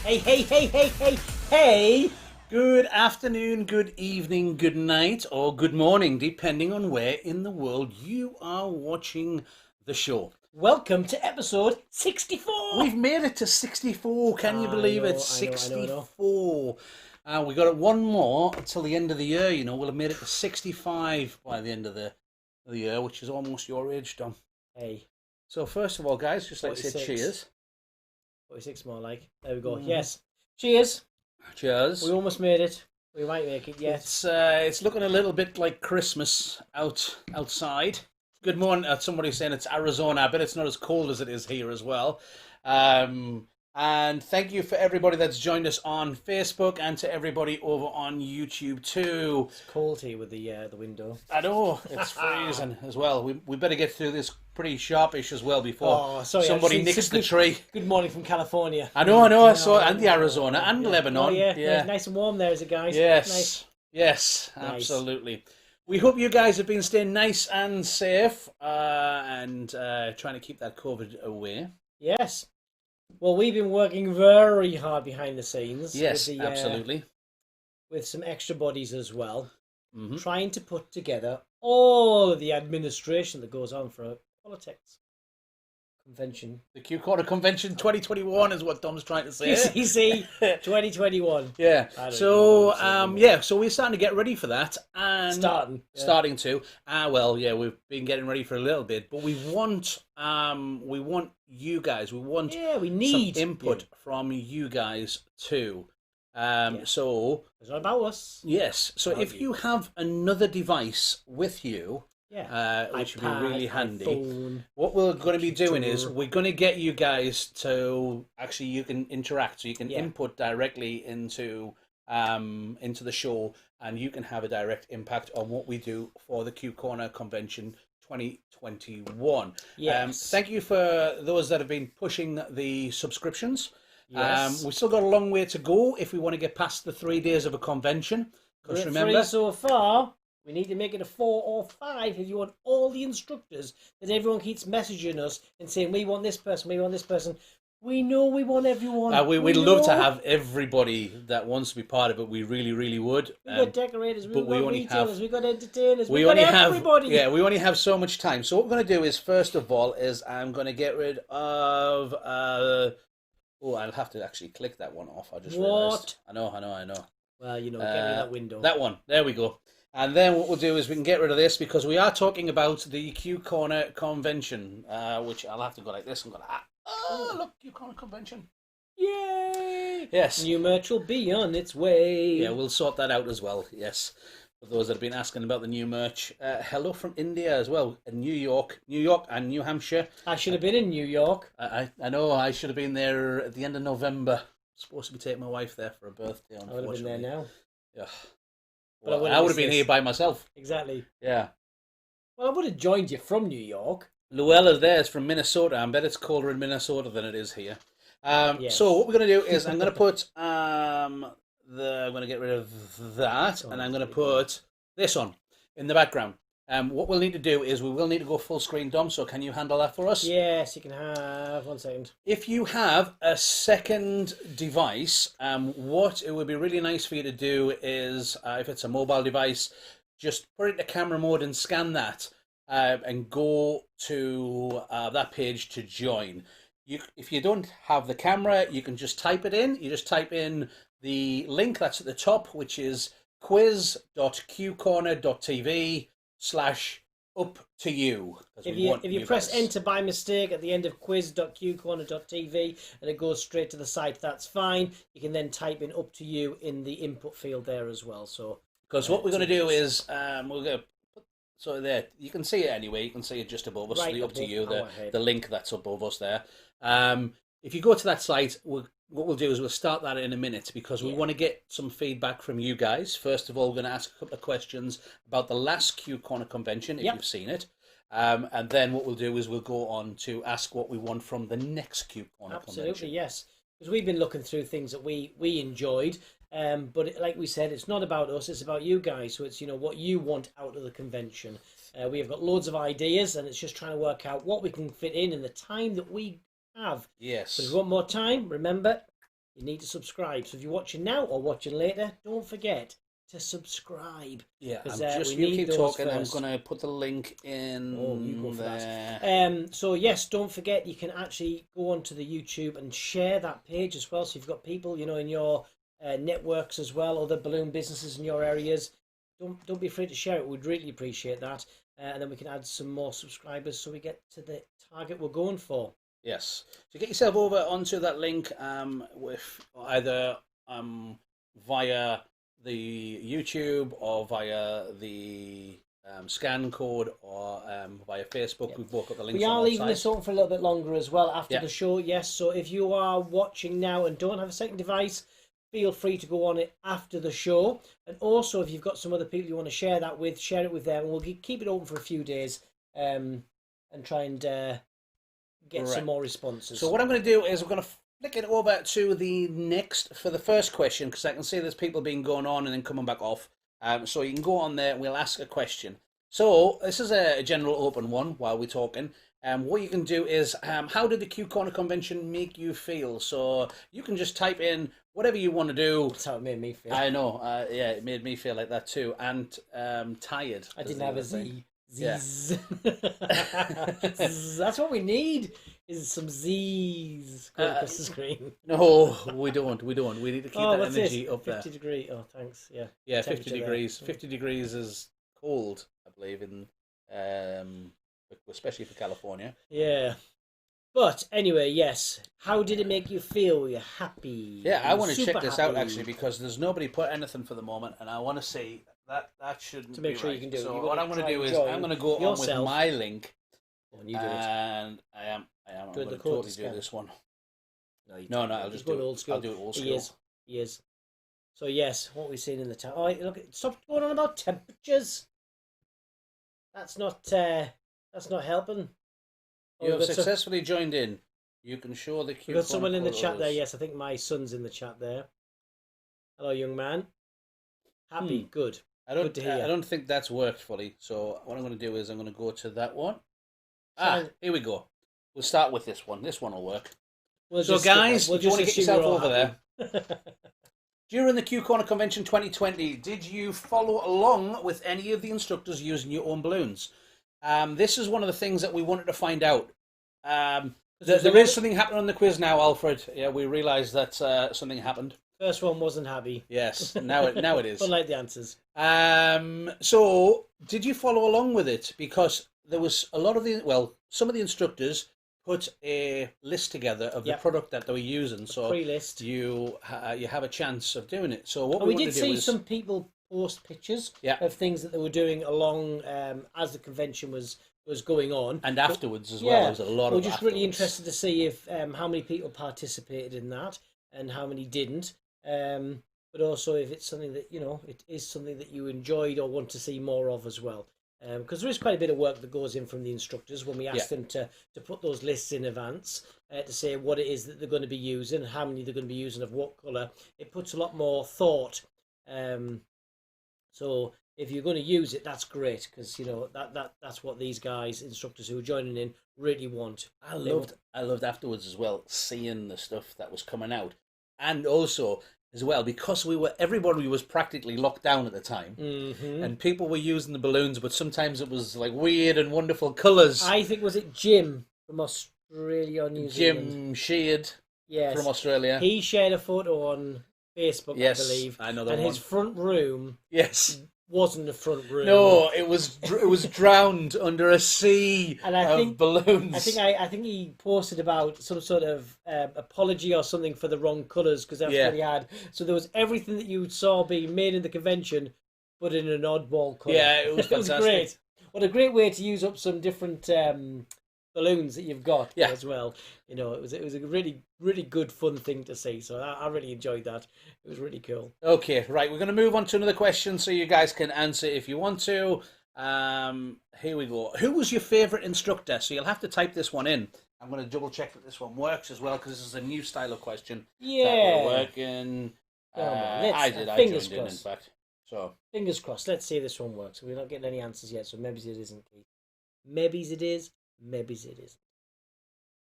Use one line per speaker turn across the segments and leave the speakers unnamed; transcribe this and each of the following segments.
Hey, hey, hey, hey, hey, hey! Good afternoon, good evening, good night, or good morning, depending on where in the world you are watching the show. Welcome to episode 64. We've made it to 64. Can you believe it? 64. We got one more until the end of the year. You know, we'll have made it to 65 by the end of the year, which is almost your age, Dom.
Hey.
So first of all, guys, just like to say cheers.
46 more like. There we go. Yes. Cheers.
Cheers.
We almost made it. We might make it yet.
It's looking a little bit like Christmas outside. Good morning. Somebody's saying it's Arizona. I bet it's not as cold as it is here as well. And thank you for everybody that's joined us on Facebook and to everybody over on YouTube too.
It's cold here with the window.
I know, it's freezing as well. We better get through this pretty sharpish as well before somebody nicks the tree.
Good morning from California.
I know. I saw and the Arizona and Lebanon.
Oh, yeah. Nice and warm there, is it, guys?
Yes.
Nice.
Yes, absolutely. We hope you guys have been staying nice and safe and trying to keep that COVID away.
Yes. Well, we've been working very hard behind the scenes.
Yes, absolutely.
With some extra bodies as well.
Mm-hmm.
Trying to put together all of the administration that goes on for a politics convention.
The Q Corner Convention 2021 is what Dom's trying to say.
QCC 2021.
Yeah. So so we're starting to get ready for that, and starting to. We've been getting ready for a little bit, but we want you guys. We need some input from you guys too. So
it's not about us.
Yes. So if you have another device with you. Which would be really handy.
iPhone,
what we're going to be doing is we're going to get you guys to actually you can interact, so you can input directly into the show, and you can have a direct impact on what we do for the Q Corner Convention 2021.
Yes.
Thank you for those that have been pushing the subscriptions.
Yes.
We've still got a long way to go if we want to get past the 3 days of a convention. Because remember,
3 so far. We need to make it a 4 or 5 if you want all the instructors that everyone keeps messaging us and saying, we want this person, we want this person. We know we want everyone.
We'd love to have everybody that wants to be part of it. We really, really would.
We've got decorators, we've got retailers, we've got entertainers,
we've
got everybody.
We only have so much time. So what we're going to do is, first of all, I'm going to get rid of... I'll have to actually click that one off. I just realised. I know.
Well, get rid of that window.
That one. There we go. And then what we'll do is we can get rid of this because we are talking about the Q Corner Convention, which I'll have to go like this and go like that. Oh, look, Q Corner Convention.
Yay!
Yes.
New merch will be on its way.
Yeah, we'll sort that out as well, yes. For those that have been asking about the new merch. Hello from India as well, in New York and New Hampshire.
I should have been in New York.
I know, I should have been there at the end of November. I'm supposed to be taking my wife there for her birthday, unfortunately.
I would have been there now.
Yeah.
But
I would have been here by myself.
Exactly.
Yeah.
Well, I would have joined you from New York.
Luella there is from Minnesota. I bet it's colder in Minnesota than it is here.
Yes.
So what we're going to do is I'm going to put I'm going to get rid of that, and I'm going to put this on in the background. What we'll need to do is we will need to go full screen, Dom, so can you handle that for us?
Yes, you can have 1 second.
If you have a second device, what it would be really nice for you to do is, if it's a mobile device, just put it into camera mode and scan that and go to that page to join. If you don't have the camera, you can just type it in. You just type in the link that's at the top, which is quiz.qcorner.tv/up to you.
If you press enter by mistake at the end of quiz.qcorner.tv and it goes straight to the site, that's fine. You can then type in up to you in the input field there as well. So
because what we're going to do is we're going to put, so there you can see it anyway. You can see it just above us.
Right
the up to you,
the
link that's above us there. If you go to that site, what we'll do is we'll start that in a minute because we want to get some feedback from you guys. First of all, we're going to ask a couple of questions about the last Q Corner Convention, if you've seen it. And then what we'll do is we'll go on to ask what we want from the next Q Corner Convention.
Absolutely, yes. Because we've been looking through things that we enjoyed. But like we said, it's not about us, it's about you guys. So it's, what you want out of the convention. We have got loads of ideas, and it's just trying to work out what we can fit in the time that we have.
Yes.
But if you want more time, remember, you need to subscribe. So if you're watching now or watching later, don't forget to subscribe.
Yeah, I'm
'Cause,
just,
we
you
need
keep
those
talking.
first.
I'm going to put the link in
Oh, you go for
there.
that. So yes, don't forget you can actually go onto the YouTube and share that page as well. So you've got people, in your networks as well, other balloon businesses in your areas. Don't be afraid to share it. We'd really appreciate that, and then we can add some more subscribers so we get to the target we're going for.
Yes. So get yourself over onto that link with either via the YouTube or via the scan code or via Facebook.
Yeah.
We've both got the links
We
on
are
all
leaving this
sides.
open for a little bit longer as well after
Yeah.
the show, yes. So if you are watching now and don't have a second device, feel free to go on it after the show. And also, if you've got some other people you want to share that with, share it with them. We'll keep it open for a few days and try and get some
Right.
more responses.
So what I'm going to do is we're going to flick it over to the next for the first question, because I can see there's people being going on and then coming back off. So you can go on there and we'll ask a question. So this is a general open one while we're talking. What you can do is, how did the Q Corner convention make you feel? So you can just type in whatever you want to do.
That's how it made me feel.
I know, yeah, it made me feel like that too. And tired.
I didn't have a Z.
Yeah.
Z's. That's what we need, is some Z's going across the screen.
No, we don't. We need to keep that
what's
energy
this?
up there.
50 degree. Oh, thanks. Yeah.
Yeah, 50
Temperature there.
degrees. 50 degrees is cold, I believe, in especially for California.
Yeah. But anyway, yes. How did it make you feel? Were you happy?
Yeah, I want to
Super
check this out
happy?
actually, because there's nobody put anything for the moment, and I want to see that shouldn't
To make
be
sure
right.
you can do it.
So
You've
what
got
I'm
to
going to
try
do
and
is
join
I'm going to go on with
yourself.
my link,
Go on, you do it.
and I am. I'm
Do it
going
the
to
code
totally
scan.
do this one.
No, you
No,
don't.
I'll
He's
just
going
do it.
old school.
I'll do it old
He
school.
is. He is. So yes, what we've seen in the town. Oh, look! Stop going on about temperatures. That's not helping. Oh,
You have
we've got
successfully joined in. You can show the
we've got someone in the
QR
chat there.
codes.
Yes, I think my son's in the chat there. Hello, young man. Happy, good. Good to hear.
I don't think that's worked fully. So what I'm going to do is I'm going to go to that one. Here we go. We'll start with this one. This one will work.
We'll
So
just skip
guys,
that. We'll
if you want to
just
get
assume
yourself
you're all
over
happy.
there, during the Q Corner Convention 2020, did you follow along with any of the instructors using your own balloons? This is one of the things that we wanted to find out. There is something happening on the quiz now, Alfred. Yeah, we realised that something happened.
First one wasn't happy.
Yes, now it is.
But like the answers.
So, did you follow along with it? Because there was some of the instructors put a list together of the
Yep.
product that they were using. So
Pre-list.
you have a chance of doing it. So what
And
we
we
want
did
to do
see
is
some people post pictures
Yeah.
of things that they were doing along as the convention was going on.
and afterwards as well.
Yeah,
There was a lot
we're
of.
just really
afterwards.
interested to see if how many people participated in that and how many didn't. But also if it's something that it is something that you enjoyed or want to see more of as well. Because there is quite a bit of work that goes in from the instructors when we ask them to put those lists in advance to say what it is that they're going to be using, how many they're going to be using of what colour. It puts a lot more thought. So if you're going to use it, that's great because that's what these guys, instructors who are joining in, really want.
I loved afterwards as well, seeing the stuff that was coming out, and also as well because everybody was practically locked down at the time, and people were using the balloons, but sometimes it was like weird and wonderful colours.
I think was it Jim from Australia or New Zealand?
Jim Sheard
Yes,
from Australia.
he shared a photo on Facebook,
Yes,
I believe,
I know that
and
one.
his front room
Yes.
wasn't a front room.
No, it was drowned under a sea
And I
of
think-
balloons.
I think he posted about some sort of apology or something for the wrong colours because that's what he had. So there was everything that you saw being made in the convention, but in an oddball colour.
Yeah, it was
it was
fantastic.
great. What a great way to use up some different balloons that you've got as well. It was a really, really good fun thing to see. So I really enjoyed that. It was really cool.
Okay, right. We're going to move on to another question so you guys can answer if you want to. Here we go. Who was your favourite instructor? So you'll have to type this one in. I'm going to double check that this one works as well because this is a new style of question.
Yeah.
That will work in.
Come on, let's-
I did. I
fingers
joined in
crossed.
fact. So
Fingers crossed. Let's see if this one works. We're not getting any answers yet, so maybe it isn't, Keith. Maybe it is. Maybe it isn't.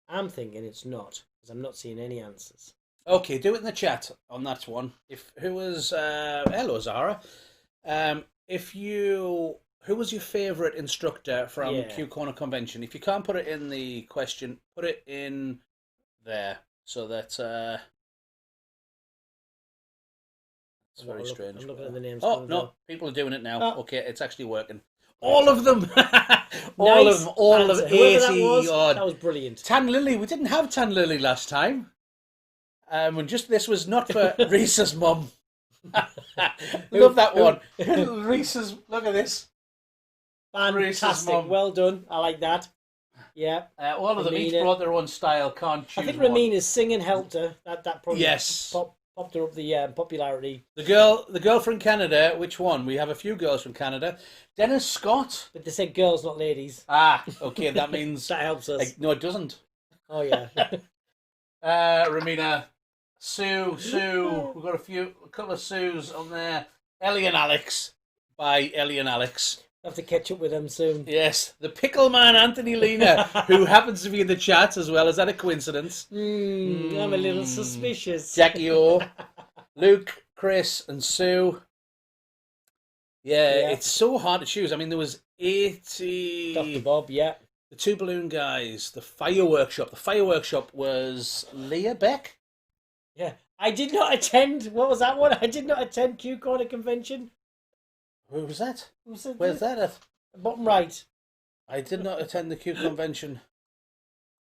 I'm thinking it's not because I'm not seeing any answers.
okay, do it in the chat on that one. Hello Zara. If you, who was your favorite instructor from
Yeah.
Q Corner Convention? If you can't put it in the question, put it in there so that it's very strange.
I'm looking at the names
Oh
coming through.
no, people are doing it now.
Oh,
Okay, it's actually working.
right.
All of them, all of
Nice
them, all of
answer. Whoever that
80
was,
odd.
that was brilliant.
Tan Lily, we didn't have Tan Lily last time. And just this was not for Reese's mum. Love that one. Reese's, look at this. Reese's
Fantastic.
mum.
Well done. I like that. Yeah.
All of them each
Ramina.
brought their own style. Can't choose
I think
one.
Ramina's singing helped her. That probably
Yes.
popped her up the popularity.
The girl from Canada. Which one? We have a few girls from Canada. Dennis Scott.
But they said girls, not ladies.
Ah, okay. That means
That helps us.
no, it doesn't.
Oh yeah.
Ramina, Sue. We've got a couple of Sues on there. Ellie and Alex by Ellie and Alex.
Have to catch up with them soon.
Yes, the pickle man Anthony Lena, who happens to be in the chat as well. Is that a coincidence?
I'm a little suspicious.
Jackie O, Luke, Chris, and Sue. Yeah, it's so hard to choose. I mean, there was 80.
Dr. Bob, yeah.
The two balloon guys, the fire workshop. The fire workshop was Leah Beck.
Yeah. I did not attend. What was that one? I did not attend Q Corner Convention.
Who was that?
Was it
Where's that at?
bottom right?
I did not attend the Q convention.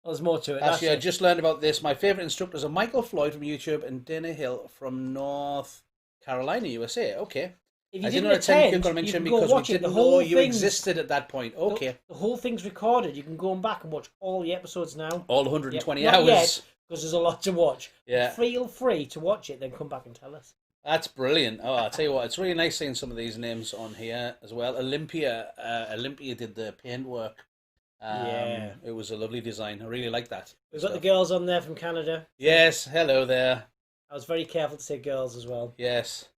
There's more to it.
Actually, I
That's it.
just learned about this. My favourite instructors are Michael Floyd from YouTube and Dana Hill from North Carolina, USA. Okay.
If you
I did
didn't
not attend the
attend,
Q
you
convention
can go
because we
watch it. The
didn't know
whole
you
thing's-
existed at that point. Okay.
The whole thing's recorded. You can go back and watch all the episodes now.
All 120
Not
hours.
yet, because there's a lot to watch.
Yeah.
Feel free to watch it, then come back and tell us.
That's brilliant. Oh, I'll tell you what, it's really nice seeing some of these names on here as well. Olympia did the paintwork.
Yeah.
It was a lovely design. I really like that.
We've got the girls on there from Canada.
Yes, hello there.
I was very careful to say girls as well.
Yes,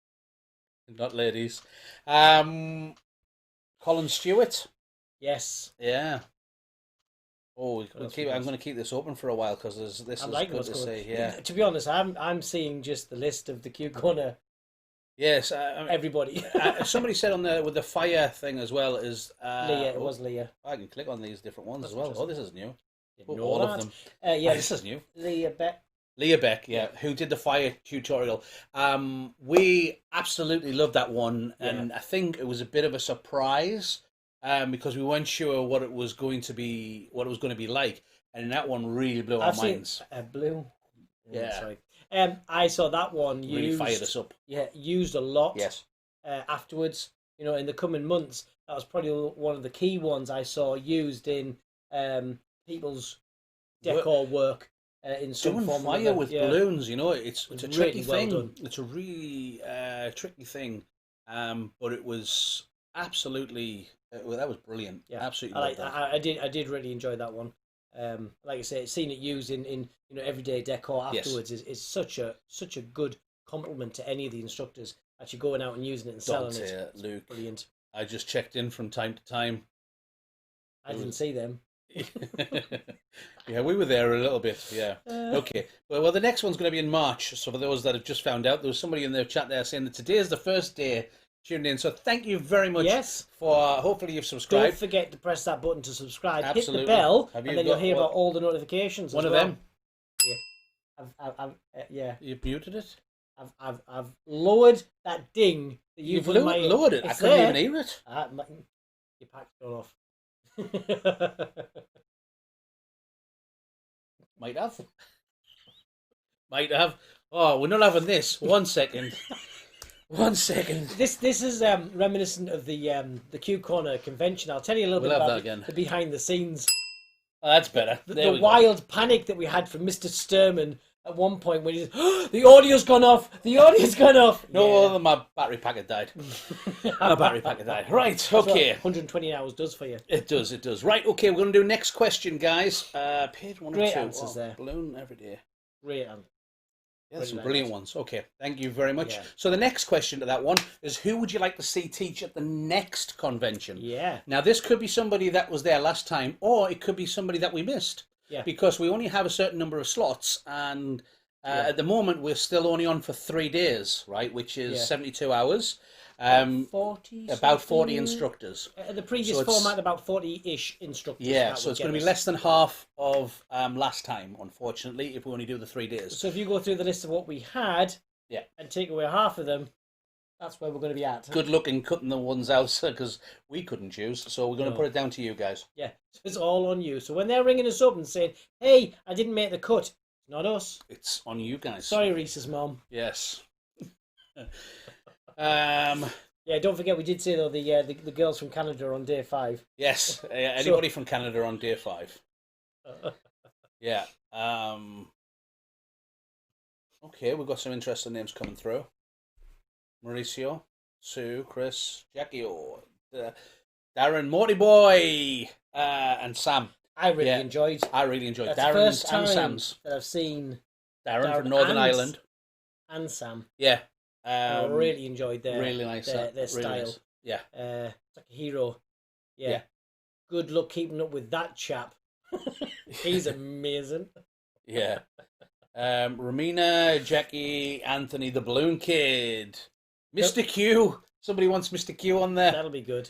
not ladies. Colin Stewart.
Yes.
Yeah. Oh,
That's
I'm
nice.
going to keep this open for a while because this
I'm
is
liking
good
what's
to
going
see. Yeah.
To be honest, I'm seeing just the list of the Q Corner.
Yes.
Everybody.
Somebody said on the with the fire thing as well is
Leah, it was Leah.
I can click on these different ones
That's
as well. Oh,
interesting.
this is new.
Didn't know
All
that.
of them.
Yeah,
This is new.
Leah Beck.
Leah Beck, yeah, who did the fire tutorial. We absolutely loved that one, and I think it was a bit of a surprise because we weren't sure what it was going to be, like, and that one really blew our minds.
Blue.
Yeah.
Sorry. I saw that one used.
Really fired us up.
Yeah, used a lot.
Yes.
Afterwards, in the coming months, that was probably one of the key ones I saw used in people's decor work. In some
Doing
form or
fire
another.
with
Yeah.
balloons, it's a
really
tricky
well
thing.
done.
It's a really tricky thing, but it was absolutely that was brilliant.
Yeah,
Absolutely,
I
loved that.
I did really enjoy that one. Like I say, seeing it used in everyday decor
Yes.
afterwards is such a good compliment to any of the instructors actually going out and using it and selling
Don't
it.
say it,
It's
Luke.
brilliant.
I just checked in from time to time.
I didn't see them.
Yeah, we were there a little bit. Yeah. Okay. Well, the next one's going to be in March. So for those that have just found out, there was somebody in the chat there saying that today is the first day tuned in. So thank you very much.
Yes.
For hopefully you've
Don't
subscribed.
forget to press that button to subscribe.
Absolutely.
Hit the bell,
Have you
and then you'll
got
hear
what-
about all the notifications.
One
as
of
well.
them.
Yeah.
You've muted it.
I've lowered that ding that
You've
put in my
lowered it. I
It's
couldn't
there.
even hear it.
Your pack's gone off.
Might have. Might have. Oh, we're not having this. 1 second. 1 second.
This is reminiscent of the Q Corner convention. I'll tell you a little
We'll
bit
have
about
that again.
the behind the scenes,
Oh, that's better. There
the
we go.
wild panic that we had from Mr. Sturman at one point when he said, oh, "The audio's gone off. The audio's gone off."
No, my battery pack had died. My battery pack had died. Right.
That's what
Okay.
120 hours does for you.
It does, it does. Right, okay, we're going to do next question, guys. Page 1
Great
or 2.
answers there.
Balloon every day.
Great.
Yeah, there's some
Brilliant
brilliant ones. Okay, thank you very much.
Yeah.
So the next question to that one is, who would you like to see teach at the next convention?
Yeah.
Now, this could be somebody that was there last time, or it could be somebody that we missed.
Yeah.
Because we only have a certain number of slots, and at the moment we're still only on for 3 days, right? Which is 72 hours.
40
about 40
something?
instructors.
The previous
So it's-
format, about 40-ish instructors.
Yeah,
that
so
would
it's going to
get
be
us.
less than half of last time, unfortunately, if we only do the 3 days.
So if you go through the list of what we had
Yeah.
and take away half of them, that's where we're going to be at.
Good luck in cutting the ones out because we couldn't choose. So we're going to
No.
put it down to you guys.
Yeah, so it's all on you. So when they're ringing us up and saying, "Hey, I didn't make the cut," it's not us.
It's on you guys.
Sorry, Reese's mom.
Yes.
Yeah, don't forget we did say though the girls from Canada are on day 5.
Yes. Anybody from Canada on day 5? Yeah. Okay, we've got some interesting names coming through. Mauricio, Sue, Chris, Jackie, Darren, Morty Boy, and Sam.
I really enjoyed.
I really enjoyed
That's the
Darren's
first time
and Sam's.
that I've seen
Darren from Northern Ireland.
and Sam.
Yeah.
I really enjoyed
really nice,
their
really
style.
nice. Yeah.
It's like a hero. Yeah.
Yeah.
Good luck keeping up with that chap. He's amazing.
Yeah. Romina, Jackie, Anthony, the Balloon Kid, Mr. Q. Somebody wants Mr. Q on there.
That'll be good.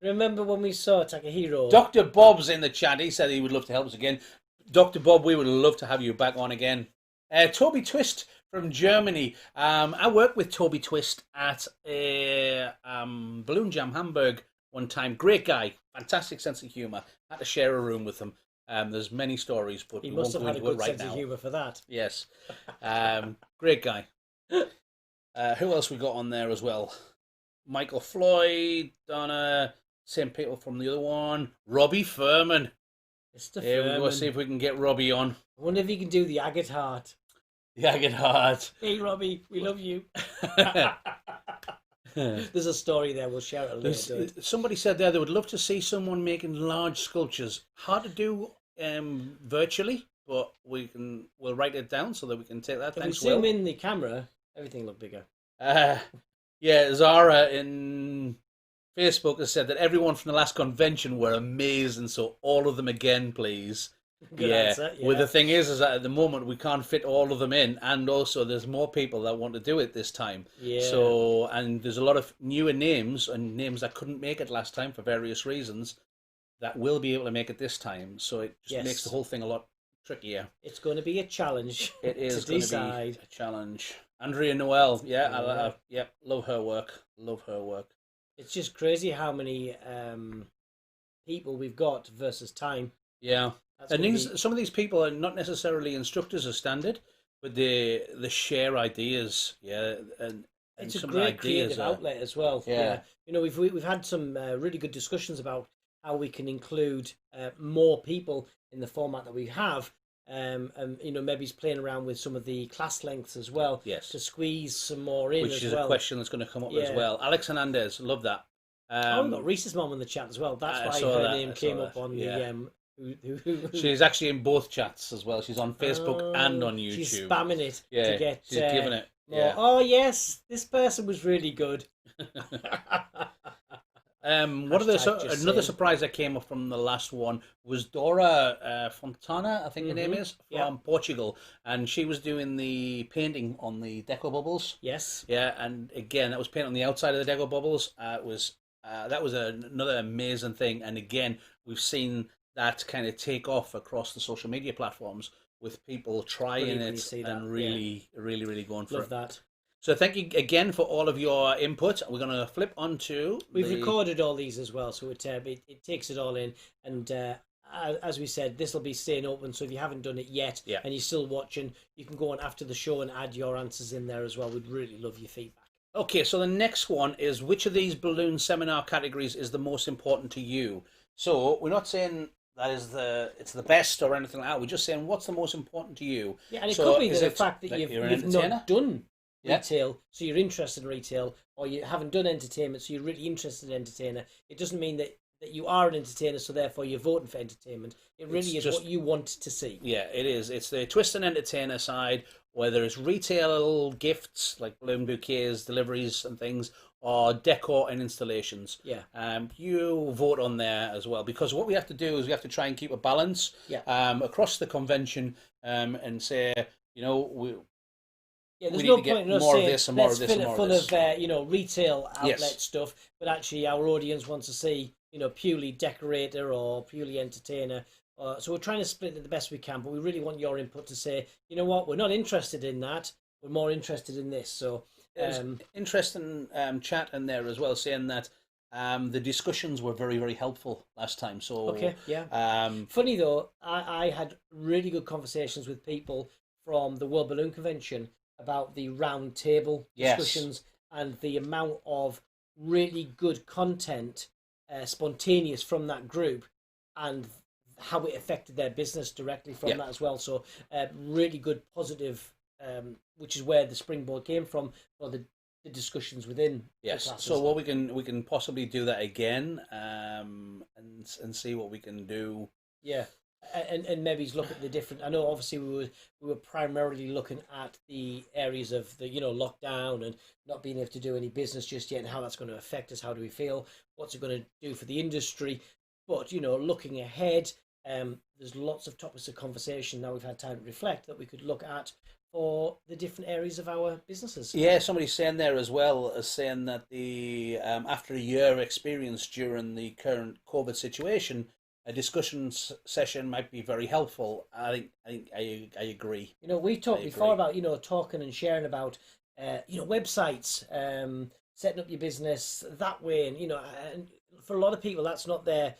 Remember when we saw Takahiro?
Dr. Bob's in the chat. He said he would love to help us again. Dr. Bob, we would love to have you back on again. Toby Twist from Germany. I worked with Toby Twist at a Balloon Jam Hamburg one time. Great guy. Fantastic sense of humour. Had to share a room with him. There's many stories, but
He
we
must
won't
have
go
had a
into it
good
right
sense
now.
of humour for that.
Yes. Great guy. Who else we got on there as well? Michael Floyd, Donna, same people from the other one. Robbie Furman.
Mr.
Yeah,
Furman.
we'll see if we can get Robbie on.
I wonder if he can do the agate heart.
The Agate Heart.
Hey, Robbie, we love you. There's a story there. We'll share it later.
Somebody said there they would love to see someone making large sculptures. Hard to do virtually, but we'll write it down so that we can take that.
If we
Thanks,
zoom
Will.
in the camera, everything look bigger.
Yeah, Zara in Facebook has said that everyone from the last convention were amazing, so all of them again, please.
Good answer, yeah.
Well, the thing is that at the moment we can't fit all of them in, and also there's more people that want to do it this time.
Yeah.
So, and there's a lot of newer names and names that couldn't make it last time for various reasons that will be able to make it this time. So it just makes the whole thing a lot trickier.
It's going to be a challenge.
It is
to
going
decide.
to be a challenge. Andrea Noel, love her work. Love her work.
It's just crazy how many people we've got versus time.
Yeah.
That's
And
gonna
these, some of these people are not necessarily instructors as standard, but they share ideas. Yeah, and
it's a
some
great
ideas
creative
are,
outlet as well.
Yeah.
You know, we've had some really good discussions about how we can include more people in the format that we have. And you know, maybe he's playing around with some of the class lengths as well.
Yes.
To squeeze some more in
which
as
is
well.
a question that's going to come up as
Yeah.
well. Alex Hernandez, love that.
We've got Reese's mom in the chat as well. That's
I
why
saw
her
that,
name
I saw
came
that,
up on
yeah.
the.
She's actually in both chats as well. She's on Facebook and on YouTube.
She's spamming it
Yeah,
to get.
she's giving it.
More.
Yeah.
Oh yes, this person was really good.
What are the
just
another
saying.
surprise that came up from the last one was Dora Fontana, I think her name is, from Portugal, and she was doing the painting on the deco bubbles.
Yes.
Yeah, and again, that was paint on the outside of the deco bubbles. That was another amazing thing, and again, we've seen that kind of take off across the social media platforms with people trying
Brilliant when you
it
see that,
and really going for
Love
it.
that.
So thank you again for all of your input. We're going to flip on to...
We've recorded all these as well, so it takes it all in. And as we said, this will be staying open, so if you haven't done it yet and you're still watching, you can go on after the show and add your answers in there as well. We'd really love your feedback.
Okay, so the next one is, which of these balloon seminar categories is the most important to you? So we're not saying that it's the best or anything like that. We're just saying what's the most important to you.
Yeah, and it
So
could be
is
the
it
fact that
you're an
you've
entertainer?
not done
Yeah.
retail, so you're interested in retail, or you haven't done entertainment, so you're really interested in entertainer. It doesn't mean that you are an entertainer, so therefore you're voting for entertainment. It really is
just
what you want to see.
Yeah, it is. It's the twist and entertainer side, whether it's retail gifts like balloon bouquets, deliveries and things, or decor and installations.
Yeah.
You vote on there as well, because what we have to do is we have to try and keep a balance across the convention and say, you know,
Yeah,
we
there's
need
no
to get
point in us
more of
saying
this and more
let's
of this and
fill it
more
full
of this.
of retail outlet
Yes.
stuff, but actually our audience wants to see purely decorator or purely entertainer. So we're trying to split it the best we can, but we really want your input to say, you know what, we're not interested in that. We're more interested in this. So
There's
um,
interesting chat in there as well, saying that the discussions were very, very helpful last time. So,
okay, yeah.
um,
Funny though, I had really good conversations with people from the World Balloon Convention about the round table
yes,
discussions and the amount of really good content, spontaneous from that group, and how it affected their business directly from
yeah,
that as well. So, really good, positive, which is where the springboard came from for the discussions within the
yes. So
classes.
what we can possibly do that again, and see what we can do.
Yeah, and maybe look at the different. I know obviously we were primarily looking at the areas of the lockdown and not being able to do any business just yet, and how that's going to affect us. How do we feel? What's it going to do for the industry? But looking ahead, there's lots of topics of conversation now. We've had time to reflect that we could look at for the different areas of our businesses.
Yeah, somebody's saying there as well as saying that the after a year experience during the current COVID situation, a discussion session might be very helpful. I agree.
We
I
talked before
agree.
about talking and sharing about websites, setting up your business that way, and for a lot of people that's not their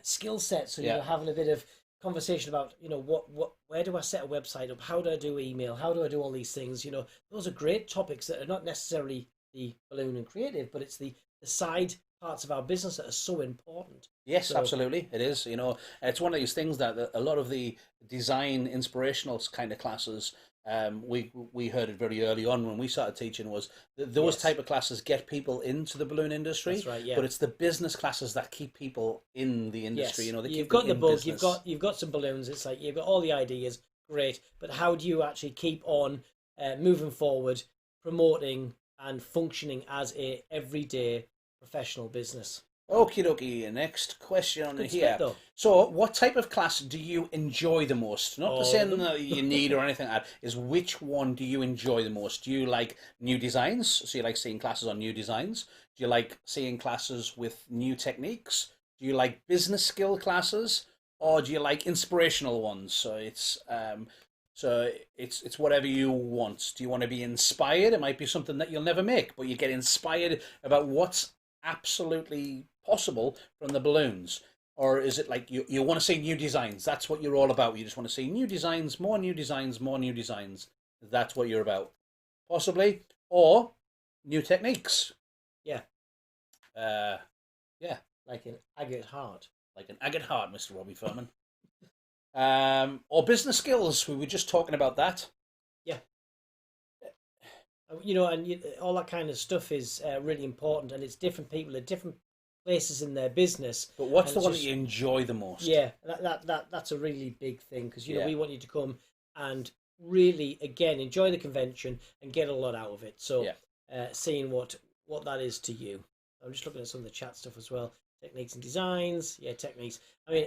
skill set. So
Yeah.
having a bit of conversation about what where do I set a website up? How do I do email? How do I do all these things? Those are great topics that are not necessarily the balloon and creative, but it's the side parts of our business that are so important.
Yes,
So
absolutely. It is. It's one of these things that a lot of the design inspirational kind of classes, we heard it very early on when we started teaching, was that those
yes,
type of classes get people into the balloon industry,
that's right. Yeah.
but it's the business classes that keep people in the industry.
Yes,
They
you've
keep them
got the
in
bug. You've
business.
got some balloons. It's like you've got all the ideas, great. But how do you actually keep on moving forward, promoting and functioning as a everyday professional business?
Okie dokie. Next question on
Good split
here.
though.
So, what type of class do you enjoy the most? Not the
All of
saying
them.
that you need or anything like that. Is which one do you enjoy the most? Do you like new designs? So you like seeing classes on new designs? Do you like seeing classes with new techniques? Do you like business skill classes, or do you like inspirational ones? So it's whatever you want. Do you want to be inspired? It might be something that you'll never make, but you get inspired about what's absolutely possible from the balloons. Or is it like you want to see new designs? That's what you're all about. You just want to see new designs, more new designs, more new designs. That's what you're about. Possibly. Or new techniques.
Yeah,
Uh, yeah,
like an agate heart.
like an agate heart, Mr. Robbie Furman. Or business skills. We were just talking about that.
Yeah, and all that kind of stuff is really important, and it's different people at different places in their business,
But what's
and
the
it's
one that
just
you enjoy the most?
yeah, that's a really big thing because
Yeah,
we want you to come and really again enjoy the convention and get a lot out of it. So,
yeah.
seeing what that is to you. I'm just looking at some of the chat stuff as well. Techniques and designs, yeah, techniques. I mean,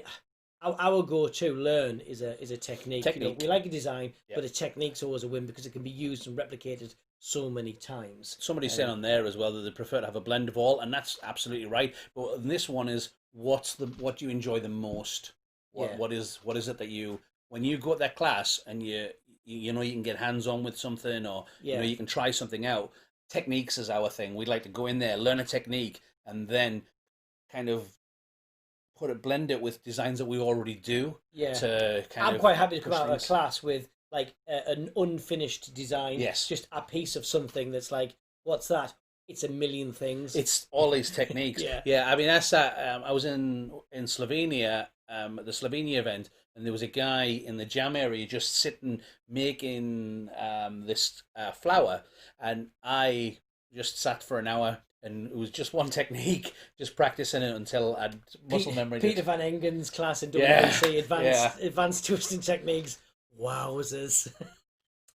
our go-to learn is a technique.
Technique.
We like a design,
Yeah.
but a technique's always a win because it can be used and replicated so many times.
Somebody's saying on there as well that they prefer to have a blend of all, and that's absolutely right. But this one is what do you enjoy the most? What
Yeah,
what is it that you, when you go to that class and you can get hands on with something, or
yeah,
you can try something out. Techniques is our thing. We'd like to go in there, learn a technique, and then kind of blend it with designs that we already do
yeah.
to kind
I'm
of
quite happy to come
push
out of a
things.
class with like an unfinished design,
Yes,
just a piece of something that's like, what's that? It's a million things.
it's all these techniques.
Yeah.
Yeah, I mean that's that. I was in Slovenia at the Slovenia event, and there was a guy in the jam area just sitting making this flower, and I just sat for an hour, and it was just one technique, just practicing it until I'd muscle memory.
Peter Van Engen's class in
Yeah,
WBC,
yeah,
advanced twisting techniques. Wowzers.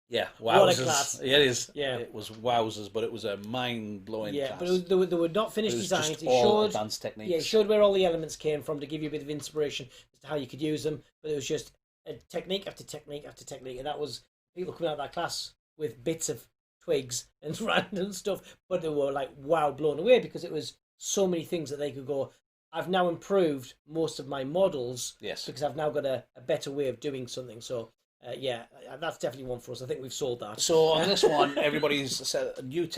yeah.
What a
Wowzers!
class.
It is.
Yeah.
It was wowzers, but it was a mind blowing
Yeah, but
class.
there were not
It
finished
was
designs.
just all advanced
Yeah, it
techniques.
showed where all the elements came from to give you a bit of inspiration as to how you could use them. But it was just a technique after technique after technique, and that was people coming out of that class with bits of twigs and random stuff, but they were like wow, blown away because it was so many things that they could go. I've now improved most of my models
Yes.
because I've now got a better way of doing something. So yeah, that's definitely one for us. I think we've sold that.
So on this one, everybody's said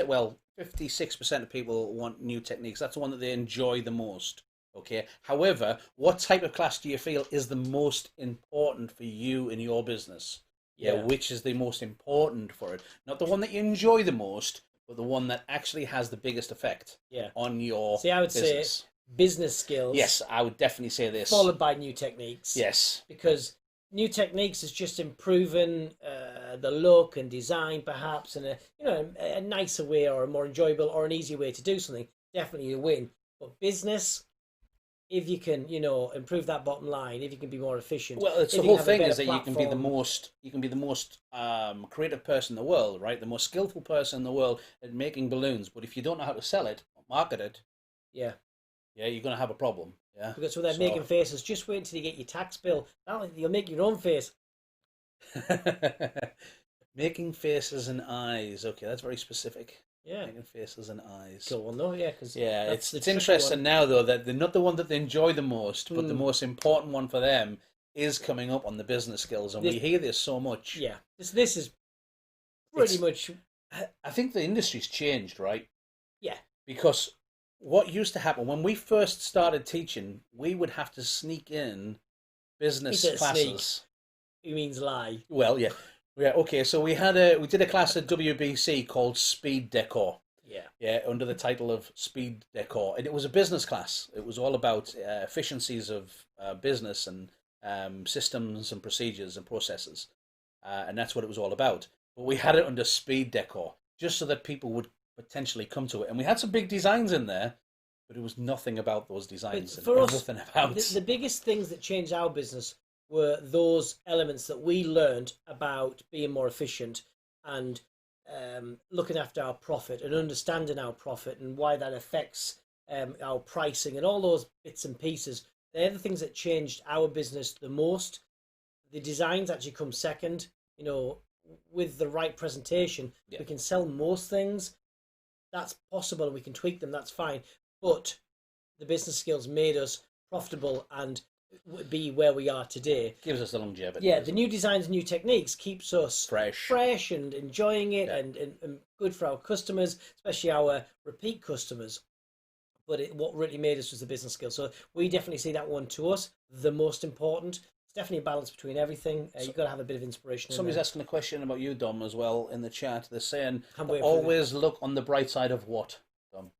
well, 56% of people want new techniques. That's the one that they enjoy the most. Okay. However, what type of class do you feel is the most important for you in your business? Yeah. Which is the most important for it? Not the one that you enjoy the most, but the one that actually has the biggest effect on your
See, I would
business.
say business skills.
Yes, I would definitely say this.
Followed by new techniques.
Yes.
Because new techniques is just improving the look and design, perhaps, and a nicer way or a more enjoyable or an easier way to do something. Definitely a win. But business, if you can, improve that bottom line, if you can be more efficient.
Well, it's the whole thing is that you can be the most creative person in the world, right? The most skillful person in the world at making balloons. But if you don't know how to sell it, or market it, yeah, you're going to have a problem. Yeah,
because they're making faces. Just wait until you get your tax bill. You'll make your own face.
Making faces and eyes. Okay, that's very specific.
Yeah,
making faces and eyes.
Cool. Well, no, yeah, because
it's interesting now though that they're not the one that they enjoy the most, but the most important one for them is coming up on the business skills, and we hear this so much.
Yeah, this is pretty much.
I think the industry's changed, right?
Yeah,
because what used to happen when we first started teaching, we would have to sneak in business classes.
He means lie.
Well, yeah. Yeah, okay, so we did a class at WBC called Speed Decor. Yeah, under the title of Speed Decor. And it was a business class. It was all about efficiencies of business and systems and procedures and processes. And that's what it was all about. But we had it under Speed Decor, just so that people would potentially come to it. And we had some big designs in there, but it was nothing about those designs.
But for us, the biggest things that changed our business were those elements that we learned about being more efficient and looking after our profit and understanding our profit and why that affects our pricing and all those bits and pieces. They're the things that changed our business the most. The designs actually come second. With the right presentation, we can sell most things. That's possible, and we can tweak them. That's fine. But the business skills made us profitable and be where we are today.
Gives us the longevity.
Yeah, the new designs, new techniques keeps us fresh and enjoying it and good for our customers, especially our repeat customers. But what really made us was the business skills. So we definitely see that one to us, the most important. It's definitely a balance between everything. You've got to have a bit of inspiration.
Somebody's asking a question about you, Dom, as well in the chat. They're saying, always look on the bright side of what, Dom?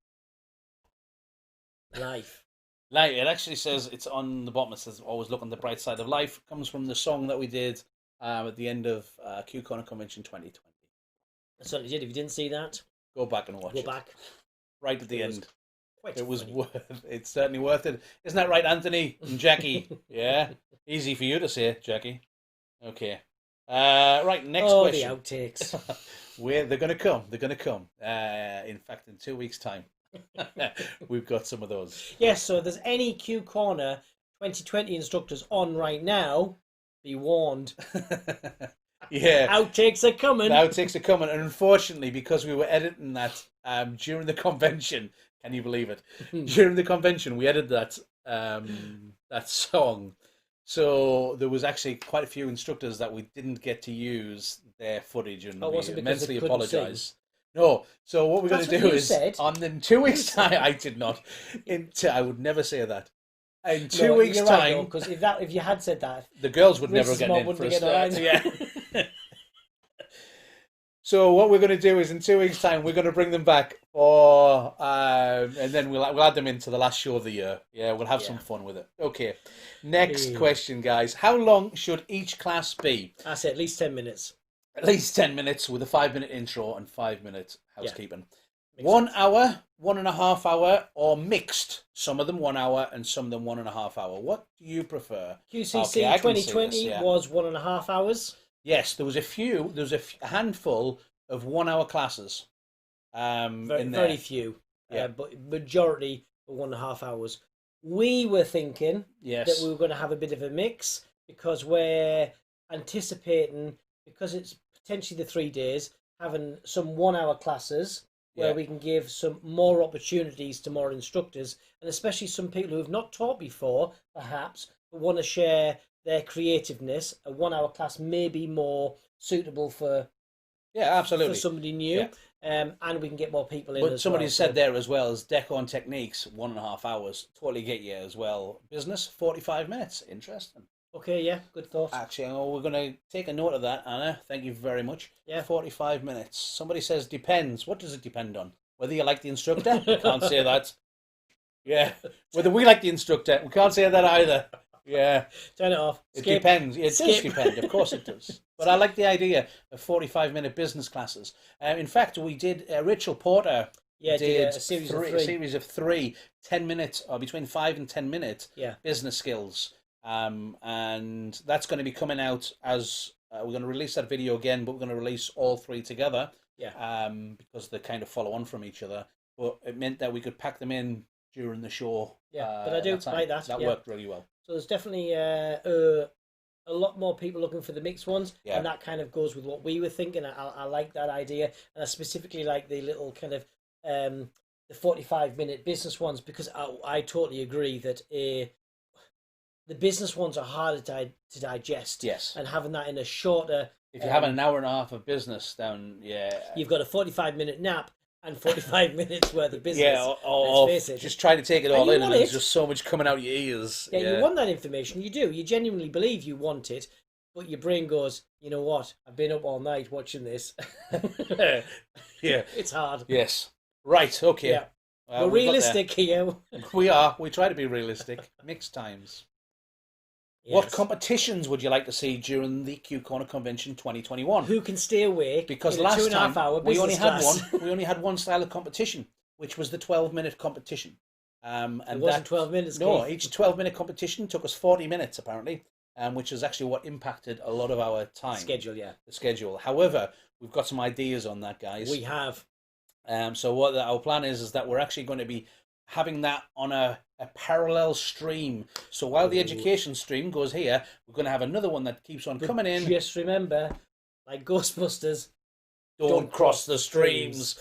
Life.
Like, it actually says, it's on the bottom, it says, always look on the bright side of life. It comes from the song that we did at the end of Q Corner Convention 2020.
I certainly did. If you didn't see that,
go back and watch it.
Go back.
Right at the end. It's certainly worth it. Isn't that right, Anthony and Jackie? Yeah? Easy for you to say, Jackie. Okay. Right, next question.
The outtakes.
They're going to come. They're going to come. In fact, in 2 weeks' time. We've got some of those.
Yes, so if there's any Q Corner 2020 instructors on right now, be warned.
Yeah.
Outtakes are coming.
The outtakes are coming. And unfortunately, because we were editing that during the convention, can you believe it? During the convention, we edited that song. So there was actually quite a few instructors that we didn't get to use their footage, and we immensely apologise. No, so what we're going to do is on in 2 weeks' time. I did not. I would never say that. In 2 weeks' time,
because if you had said that,
the girls would never get in for a start. Yeah. So what we're going to do is in 2 weeks' time we're going to bring them back, and then we'll add them into the last show of the year. Yeah, we'll have some fun with it. Okay. Next question, guys. How long should each class be?
I say at least 10 minutes.
At least 10 minutes with a 5-minute intro and 5 minutes housekeeping. 1 hour, 1.5 hour, or mixed. Some of them 1 hour and some of them 1.5 hour. What do you prefer?
QCC 2020 was 1.5 hours.
Yes, there was a handful of 1 hour classes.
Very few. But majority were 1.5 hours. We were thinking that we were going to have a bit of a mix because we're anticipating, because it's potentially the 3 days, having some 1 hour classes where
Yeah.
we can give some more opportunities to more instructors, and especially some people who have not taught before, perhaps, but want to share their creativeness. A 1 hour class may be more suitable
Yeah,
for
absolutely.
somebody new,
Yeah.
and we can get more people in
But
as
somebody
well.
said
So,
there as well as Decon Techniques, 1.5 hours. Totally get you as well. Business, 45 minutes. Interesting.
okay, yeah, good thought.
Actually, oh, we're going to take a note of that, Anna. Thank you very much.
Yeah.
45 minutes. Somebody says depends. What does it depend on? Whether you like the instructor? We can't say that. Yeah. Whether we like the instructor? We can't say that either. Yeah.
Turn it off.
It
Skip.
depends. It does
Skip.
depend. Of course it does. But I like the idea of 45-minute business classes. In fact, we did, Rachel Porter
Yeah,
did
a series of
a
three.
series of three 10-minute or between 5 and 10 minute
Yeah.
business skills. And that's going to be coming out as we're going to release that video again, but we're going to release all three together.
Yeah.
Because they kind of follow on from each other. But it meant that we could pack them in during the show.
Yeah, but I do like that.
That
yeah.
worked really well.
So there's definitely a lot more people looking for the mixed ones,
Yeah.
and that kind of goes with what we were thinking. I like that idea, and I specifically like the little kind of the 45-minute business ones, because I totally agree that the business ones are harder to digest.
Yes.
And having that in a shorter.
If you're having an hour and a half of business, then yeah.
You've got a 45-minute nap and 45 minutes worth of business.
Yeah,
let's face it.
just try to take it
And
all
you
in,
want
and there's
it.
just so much coming out your ears.
Yeah, you want that information. You do. You genuinely believe you want it, but your brain goes, you know what? I've been up all night watching this.
Yeah.
It's hard.
Yes. Right. Okay.
Yeah. We're
we got
realistic here.
there. We are. We try to be realistic. Mixed times. What
Yes.
competitions would you like to see during the Q Corner Convention 2021?
Who can stay awake?
Because
in a
last
2.5
time
hour
we only
business
had
class?
one. We only had one style of competition, which was the 12-minute competition. And
It wasn't 12 minutes.
No,
Keith.
each 12-minute competition took us 40 minutes apparently, which is actually what impacted a lot of our time
Schedule, yeah.
The schedule. However, we've got some ideas on that, guys.
We have.
So what our plan is that we're actually going to be having that on a parallel stream. So while the education stream goes here, we're going to have another one that keeps on coming in.
Just remember, like Ghostbusters,
Don't cross the streams.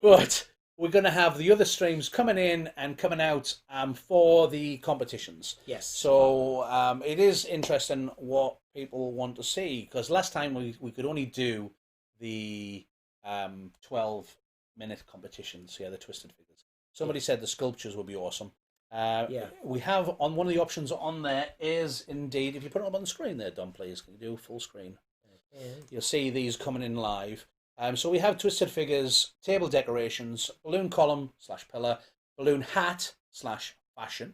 But we're going to have the other streams coming in and coming out for the competitions.
Yes.
So it is interesting what people want to see, because last time we could only do the 12-minute competitions. Yeah, the Twisted Figures. Somebody said the sculptures would be awesome.
Yeah.
We have on one of the options on there is indeed, if you put it up on the screen there, Don, please, can you do full screen? You'll see these coming in live. So we have Twisted Figures, table decorations, balloon column / pillar, balloon hat / fashion,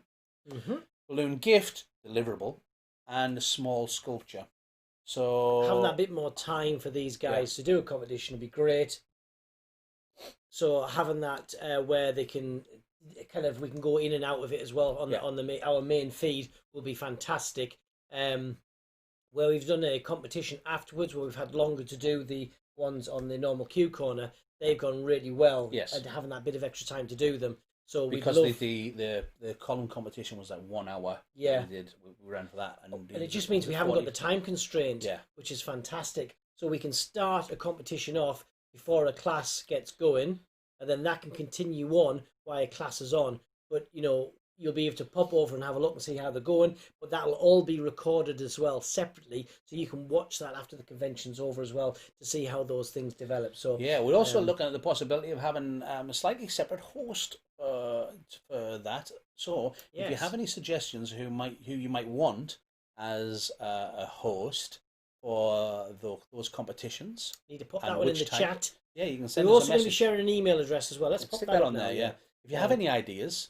balloon gift deliverable, and a small sculpture. So
Having that bit more time for these guys to do a competition would be great. So having that where they can we can go in and out of it as well on our main feed will be fantastic. Where we've done a competition afterwards, where we've had longer to do the ones on the normal Q corner, they've gone really well.
Yes.
And having that bit of extra time to do them. So
because the column competition was like 1 hour.
Yeah.
We ran for that, and
it just means we haven't got the time constraint.
Yeah.
Which is fantastic. So we can start a competition off before a class gets going, and then that can continue on while a class is on. But you'll be able to pop over and have a look and see how they're going, but that'll all be recorded as well separately, so you can watch that after the convention's over as well to see how those things develop. So
yeah, we're also looking at the possibility of having a slightly separate host for that. So if you have any suggestions who you might want as a host for those competitions,
need to put that one in the chat.
Yeah, you can send
We're
us
also
a
going to be
message.
sharing an email address as well. Let's pop
stick
that
on
now,
there. Yeah. If you have any ideas,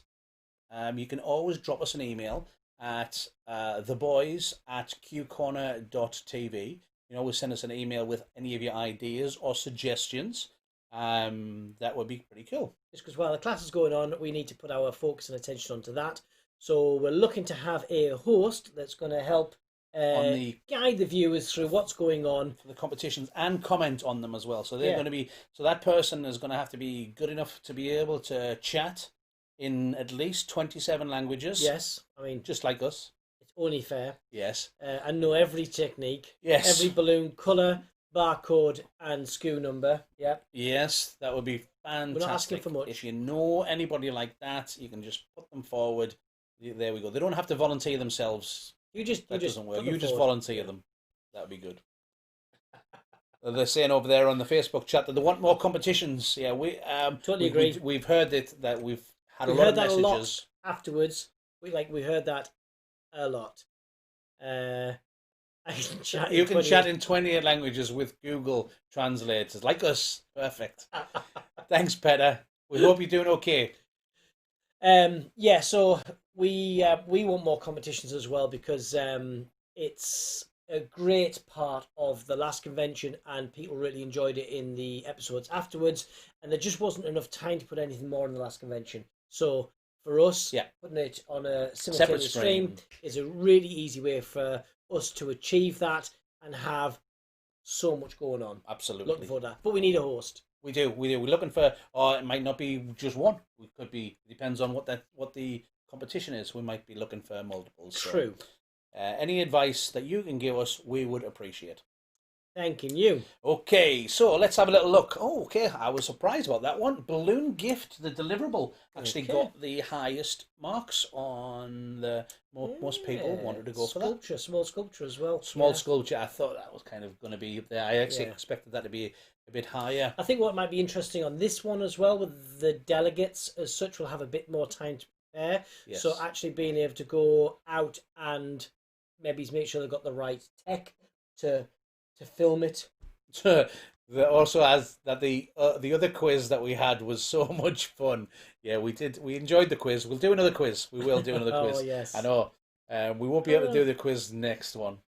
you can always drop us an email at theboys@qcorner.tv. You can always send us an email with any of your ideas or suggestions. That would be pretty cool.
Just because while the class is going on, we need to put our focus and attention onto that. So we're looking to have a host that's going to help guide the viewers through what's going on
for the competitions and comment on them as well. So they're going to be that person is going to have to be good enough to be able to chat in at least 27 languages.
Yes, I mean,
just like us.
It's only fair.
Yes.
And know every technique.
Yes.
Every balloon colour, barcode and SKU number. Yeah.
Yes, that would be
We're not asking
fantastic.
for much.
If you know anybody like that, you can just put them forward. There we go. They don't have to volunteer themselves.
You just
Doesn't work.
put them
You just
forward.
volunteer them. That would be good. They're saying over there on the Facebook chat that they want more competitions. Yeah, we
Totally agree.
We've heard it, that we've had
We
a lot
heard
of
that
messages.
a lot afterwards. We heard that a lot. I can chat
You
in
can
28.
chat in 28 languages with Google translators, like us. Perfect. Thanks, Petter. We hope you're doing okay.
Yeah, so we want more competitions as well because it's a great part of the last convention and people really enjoyed it in the episodes afterwards, and there just wasn't enough time to put anything more in the last convention. So for us,
Yeah.
putting it on a
Separate
simultaneous stream is a really easy way for us to achieve that and have so much going on.
Absolutely.
Looking for that, but we need a host.
We do. We're looking for, or it might not be just one. We could be, depends on what the competition is. We might be looking for multiples.
True.
So, any advice that you can give us, we would appreciate.
Thanking you.
Okay, so let's have a little look. Oh, okay, I was surprised about that one. Balloon Gift, the deliverable, actually
Okay.
got the highest marks on the most people wanted to go for that.
Small sculpture as well.
Small
Yeah.
sculpture. I thought that was kind of going to be there. I actually expected that to be a bit higher.
I think what might be interesting on this one as well, with the delegates as such, will have a bit more time to prepare.
Yes.
So actually being able to go out and maybe make sure they've got the right tech to film it.
Also, as that the other quiz that we had was so much fun. Yeah, we did. We enjoyed the quiz. We'll do another quiz. We will do another
Oh,
quiz.
yes.
I know. We won't be able to do the quiz next one.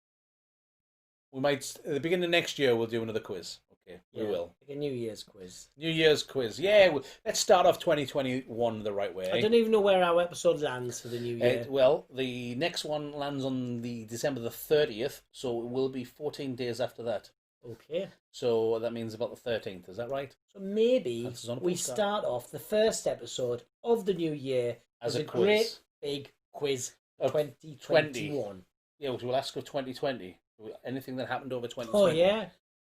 We might at the beginning of next year. We'll do another quiz. Okay, we will.
Like a New Year's quiz.
New Year's quiz. Yeah, let's start off 2021 the right way.
I don't even know where our episode lands for the new year.
Well, the next one lands on the December the 30th, so it will be 14 days after that.
Okay.
So that means about the 13th. Is that right?
So maybe
That's on a
we
postcard.
start off the first episode of the new year
As
as
a
a
quiz.
great big quiz
Of
2021.
Yeah, we'll ask of 2020. Anything that happened over 2020.
Oh, yeah.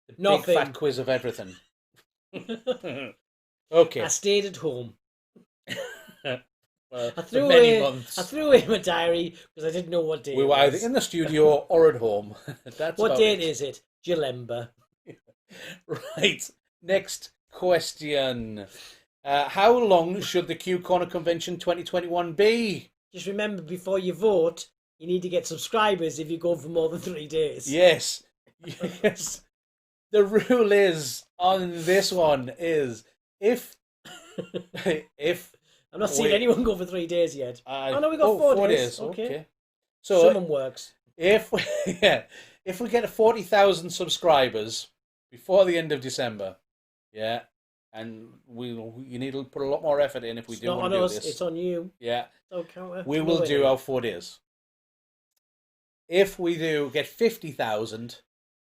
The
Nothing.
big fat quiz of everything. Okay.
I stayed at home.
Well,
I
for
threw
many
away.
months.
I threw away my diary because I didn't know what day.
We
it
were either
was.
in the studio or at home. That's
What
about
date
it.
is it? Jalemba.
Right. Next question. How long should the Q Corner Convention 2021 be?
Just remember, before you vote, you need to get subscribers if you go for more than 3 days.
Yes. Yes. The rule is on this one is if
I'm not seeing
Wait.
anyone go for 3 days yet.
oh
no, we got 4 days.
Okay.
Okay.
So
Someone works.
if we get 40,000 subscribers before the end of December, yeah, and you need to put a lot more effort in if we
It's
do
not
want
on
to do
us.
this.
It's on you.
Yeah,
Don't count it.
we will do our 4 days. If we do get 50,000,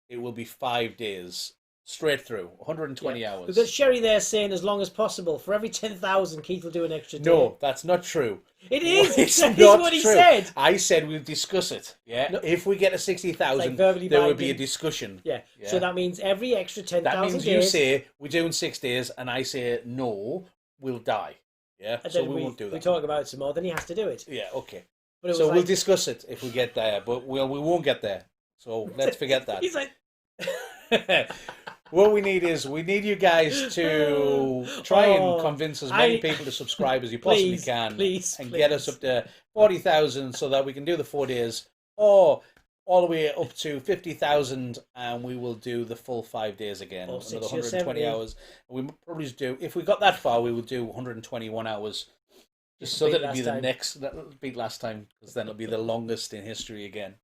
it will be 5 days straight through, 120 hours.
We've got Sherry there saying as long as possible. For every 10,000, Keith will do an extra day.
No, that's not true.
It is.
It's
That is
not
what he
true.
said.
I said we'll discuss it. Yeah.
No.
If we get a
It's
60,000,
like verbally
there will be a
binding.
discussion.
Yeah.
Yeah.
So that means every extra 10,000
That means
days.
you say we're doing 6 days, and I say no, we'll die. Yeah.
and
So
then
we won't do that.
We talk about it some more. Then he has to do it.
Yeah. Okay.
But it was
So
like,
we'll discuss it if we get there, but we won't get there. So let's forget that.
He's like,
What we need is you guys to try and convince as many
I-
people to subscribe as you possibly
Please,
can,
please,
and get us
please.
up to 40,000 so that we can do the 4 days, or all the way up to 50,000, and we will do the full 5 days again,
Or
another
60 or
120
70.
hours. We probably just do, if we got that far, we would do 121 hours, just so
beat
that it'll be
last
the
time.
next, that'll beat last time, because then it'll be the longest in history again.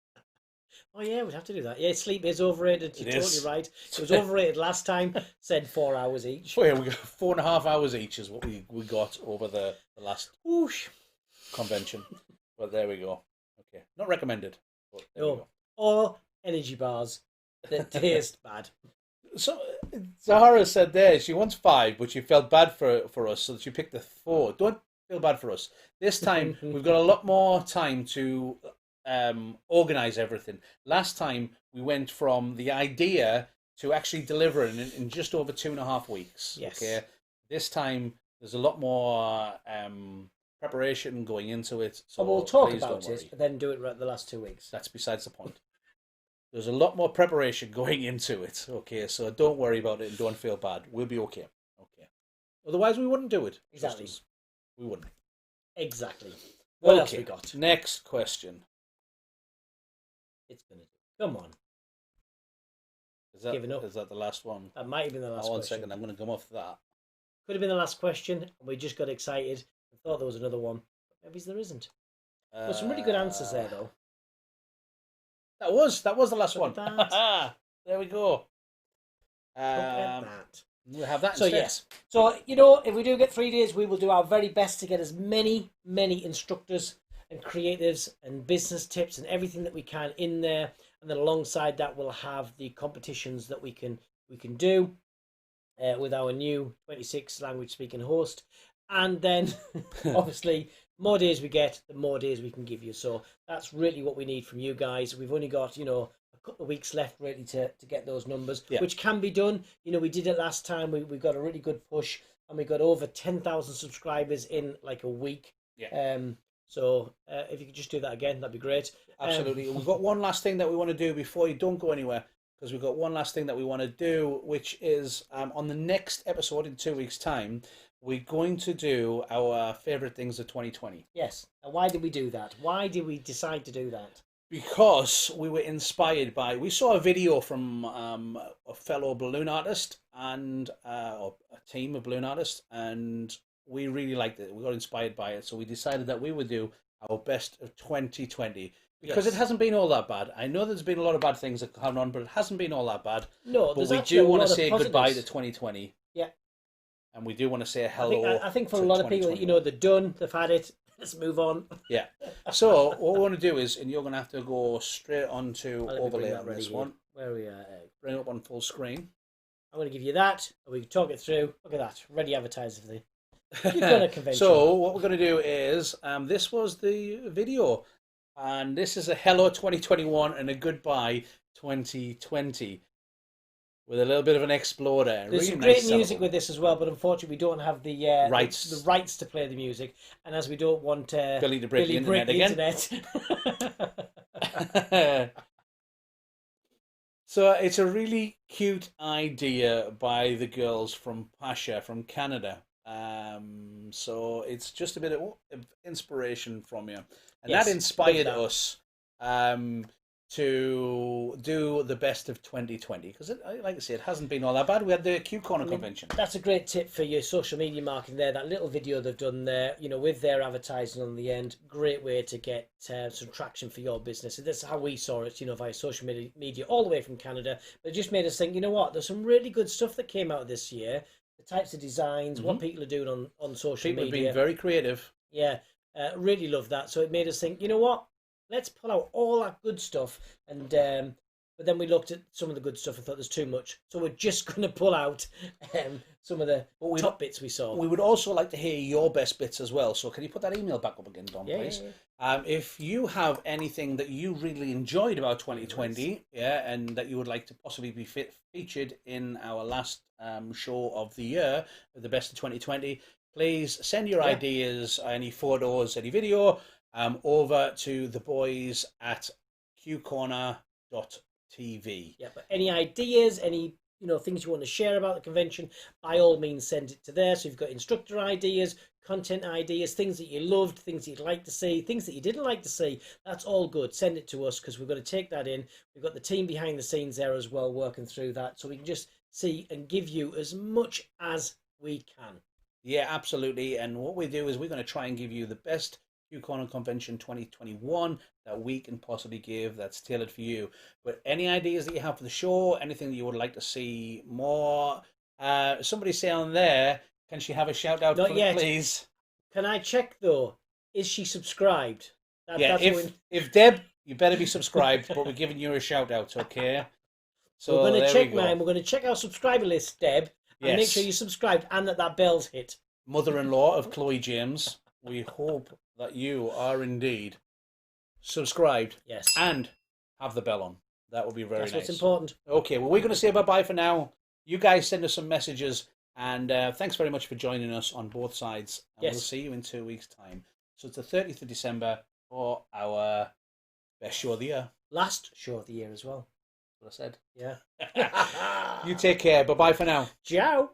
oh yeah, we'd have to do that. Yeah, sleep is overrated. You're
It
totally
is.
right. It was overrated last time. Said 4 hours each.
So yeah, we got 4.5 hours each is what we got over the last
Whoosh.
convention. But there we go. Okay, not recommended. But there we
No.
go.
Or energy bars that taste bad.
So Zahara said there she wants 5, but she felt bad for us, so she picked the 4. Don't feel bad for us. This time we've got a lot more time to organize everything. Last time we went from the idea to actually deliver it in just over 2.5 weeks.
Yes.
Okay. This time there's a lot more preparation going into it. So
And we'll talk
please
about
don't worry.
it and then do it right the last 2 weeks.
That's besides the point. There's a lot more preparation going into it. Okay, so don't worry about it and don't feel bad. We'll be okay. Okay. Otherwise, we wouldn't do it.
Exactly.
We wouldn't.
Exactly. What else we got?
Next question.
It's gonna do. Come on. Giving up.
Is that the last one?
That might have been the last question.
1 second, I'm going to come off that.
Could have been the last question, and we just got excited and thought there was another one. Maybe there isn't. There's some really good answers there, though.
That was the last
Look
one.
at that.
There we go.
Look at that.
We'll have that
So
instead.
yes. So, you know, if we do get 3 days, we will do our very best to get as many instructors and creatives and business tips and everything that we can in there. And then alongside that, we'll have the competitions that we can do with our new 26 language speaking host. And then obviously more days we get, the more days we can give you. So that's really what we need from you guys. We've only got, you know, a couple of weeks left really to get those numbers, which can be done. You know, we did it last time. We got a really good push and we got over 10,000 subscribers in like a week.
Yeah.
So if you could just do that again, that'd be great.
Absolutely. We've got one last thing that we want to do before you don't go anywhere, because we've got one last thing that we want to do, which is on the next episode in 2 weeks' time, we're going to do our favourite things of 2020.
Yes. And why did we do that? Why did we decide to do that?
Because we were inspired by, we saw a video from a fellow balloon artist and or a team of balloon artists, and we really liked it. We got inspired by it, so we decided that we would do our best of 2020. Because it hasn't been all that bad. I know there's been a lot of bad things that come on, but it hasn't been all that bad.
No,
but we do want to say goodbye to 2020.
Yeah.
And we do want to say hello.
I think for a lot of people, you know, they're done, they've had it, let's move on.
Yeah. So what we want to do is, and you're going to have to go straight on to overlay on this one.
Where we are.
Bring it up on full screen.
I'm going to give you that, and we can talk it through. Look at that, ready advertising for you've done a convention.
So what we're going to do is, this was the video. And this is a hello 2021 and a goodbye 2020 with a little bit of an exploder.
There's
really
some
nice
great music with this as well, but unfortunately we don't have the rights to play the music, and as we don't want
Billy to break the internet again. So it's a really cute idea by the girls from Pasha from Canada. So it's just a bit of inspiration from you. And that inspired us to do the best of 2020. Because, like I say, it hasn't been all that bad. We had the Q Corner convention.
That's a great tip for your social media marketing there. That little video they've done there, you know, with their advertising on the end. Great way to get some traction for your business. And that's how we saw it, you know, via social media all the way from Canada. But it just made us think, you know what, there's some really good stuff that came out this year. The types of designs, what people are doing on social media.
People are being very creative.
Yeah. Really love that. So it made us think, you know what? Let's pull out all that good stuff. And but then we looked at some of the good stuff and thought there's too much. So we're just going to pull out some of the top bits we saw.
We would also like to hear your best bits as well. So can you put that email back up again, Don, please? Yeah. If you have anything that you really enjoyed about 2020, and that you would like to possibly be featured in our last show of the year, the best of 2020, please send your ideas, any photos, any video, over to the boys at qcorner.tv.
Yeah, but any ideas, any things you want to share about the convention, by all means send it to there. So you've got instructor ideas, content ideas, things that you loved, things that you'd like to see, things that you didn't like to see. That's all good. Send it to us, because we're going to take that in. We've got the team behind the scenes there as well, working through that, so we can just see and give you as much as we can.
Yeah, absolutely. And what we do is we're going to try and give you the best Q Corner Convention 2021 that we can possibly give, that's tailored for you. But any ideas that you have for the show, anything that you would like to see more, somebody say on there, can she have a shout out?
Not yet.
Please?
Can I check though? Is she subscribed?
If Deb, you better be subscribed, but we're giving you a shout out, okay? So
we're going to check mine. We're going to check our subscriber list, Deb, and make sure you're subscribed and that bell's hit.
Mother-in-law of Chloe James, we hope that you are indeed subscribed.
Yes.
And have the bell on. That would be very
That's
nice.
what's important.
Okay, well, we're going to say bye-bye for now. You guys send us some messages, and thanks very much for joining us on both sides. And
Yes.
we'll see you in 2 weeks' time. So it's the 30th of December for our best show of the year.
Last show of the year as well.
What I said.
Yeah.
You take care. Bye-bye for now.
Ciao.